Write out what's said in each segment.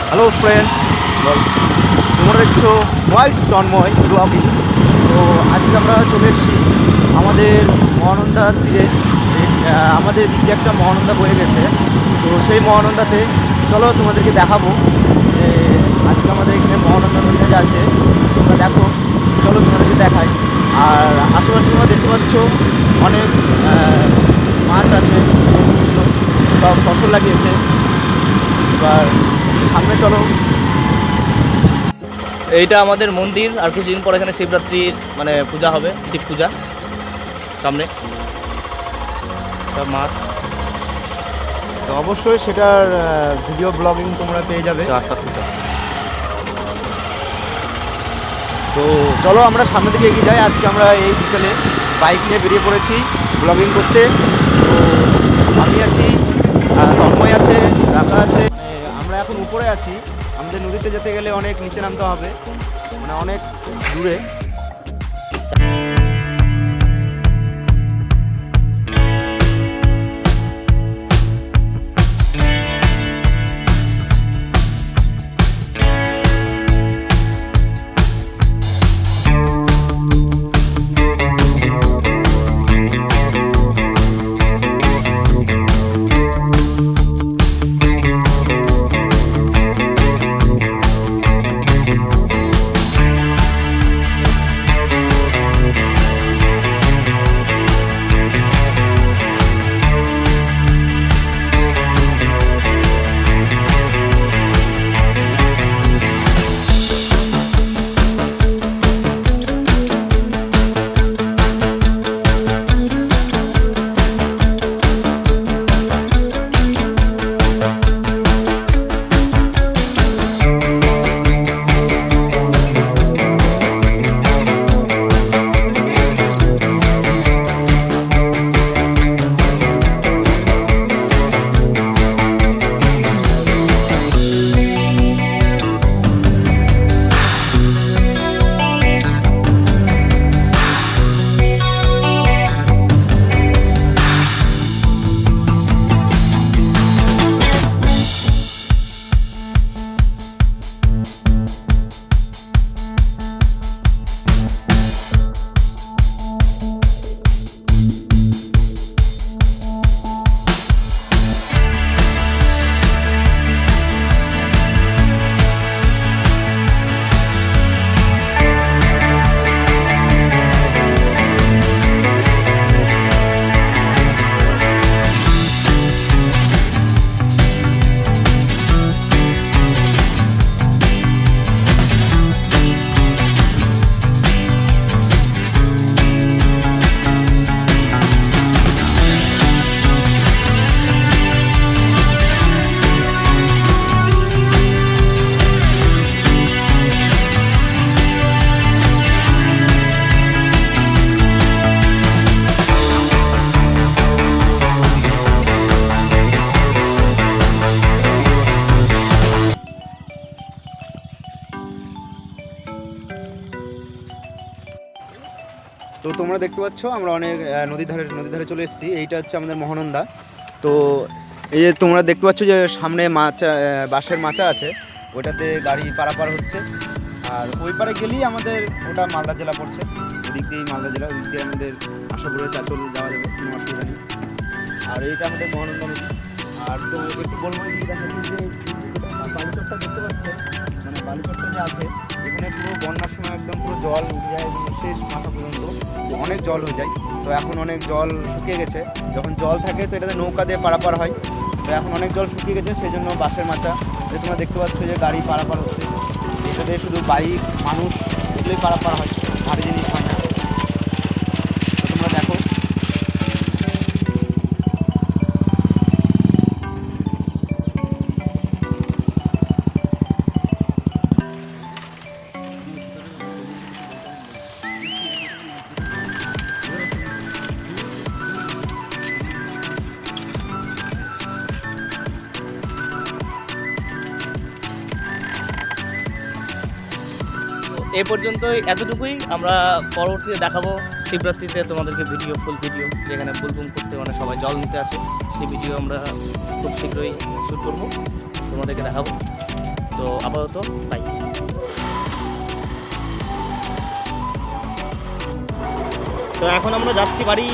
Hello friends, তোমরা দেখছো white Tanmoy blogging. তো আজকে আমরা চলে এসেছি আমাদের মহানন্দার তীরে। আমাদের দিকে একটা মহানন্দা বয়ে গেছে, তো সেই মহানন্দাতে চলো তোমাদেরকে দেখাবো যে আজকে আমাদের এখানে মহানন্দা নদীটা আছে। তোমরা দেখো, চলো তোমাদেরকে দেখাই। আর আশেপাশে তোমরা দেখতে পাচ্ছ অনেক মাঠ আছে, সব ফসল লাগিয়েছে। এবার সামনে চলো। এইটা আমাদের মন্দির, আর কিছুদিন পর এখানে শিবরাত্রির পূজা হবে, শিব পূজা সামনে মাছ। তো অবশ্যই সেটার ভিডিও ব্লগিং তোমরা পেয়ে যাবে। তো চলো আমরা সামনের দিকে এগিয়ে যাই। আজকে আমরা এই বিকেলে বাইক নিয়ে বেরিয়ে পড়েছি ব্লগিং করতে। তো আমি আছি, তন্ময় আছে, রাখা আছে। আমরা এখন উপরে আছি। আমাদের নদীতে যেতে গেলে অনেক নিচে নামতে হবে, অনেক দূরে। তো তোমরা দেখতে পাচ্ছ আমরা অনেক নদীর ধারে চলে এসেছি। এইটা হচ্ছে আমাদের মহানন্দা। তো এই যে তোমরা দেখতে পাচ্ছ যে সামনে মাচা, বাঁশের মাচা আছে, ওইটাতে গাড়ি পারাপার হচ্ছে। আর ওই পারে গেলেই আমাদের ওটা মালদা জেলা পড়ছে। ওদিক দিয়েই মালদা জেলা, ওদিক দিয়ে আমাদের আশাপুরে চাঁচল যাওয়া যাবে, কোনো অসুবিধা নেই। আর এইটা আমাদের মহানন্দা নদী। আর তো একটু বলবো যে বালুচরটা দেখতে পাচ্ছে, বালুচরটা যে আছে এখানে পুরো বন্যার সময় একদম পুরো জল উঠে যায়, শেষ মাথা পর্যন্ত অনেক জল হয়ে যায়। তো এখন অনেক জল শুকিয়ে গেছে। যখন জল থাকে তো এটাতে নৌকা দিয়ে পারাপার হয়। তো এখন অনেক জল শুকিয়ে গেছে, সেই জন্য বাঁশের মাচা যে তোমরা দেখতে পাচ্ছ যে গাড়ি পারাপার হচ্ছে। এটাতে শুধু বাইক, মানুষ এগুলোই পারাপার হয়, ভারী জিনিস হয় না। তো তোমরা দেখো। এ পর্যন্তই, এতটুকুই। আমরা পরবর্তীতে দেখাবো শিবরাত্রিতে তোমাদেরকে ফুল ভিডিও, যেখানে বুলবুম করতে সবাই জল নিতে আসে। সেই ভিডিও আমরা খুব শীঘ্রই শ্যুট করবো, তোমাদেরকে দেখাবো। তো আপাতত বাই। তো এখন আমরা যাচ্ছি বাড়ি।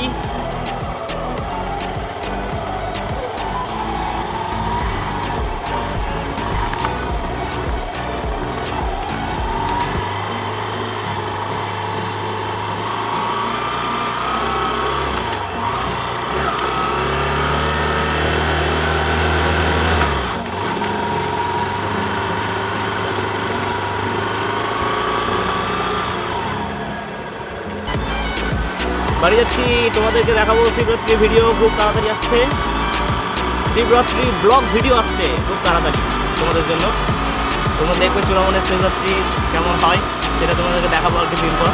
বাড়ি যাচ্ছি, তোমাদেরকে দেখাবো শিবরাত্রি ভিডিও খুব তাড়াতাড়ি আসছে, শিবরাত্রি ব্লগ ভিডিও আসছে খুব তাড়াতাড়ি তোমাদের জন্য। তোমরা দেখবে চূড়ামণির শিবরাত্রি কেমন হয় সেটা তোমাদেরকে দেখাবো আর কিছুদিন পর।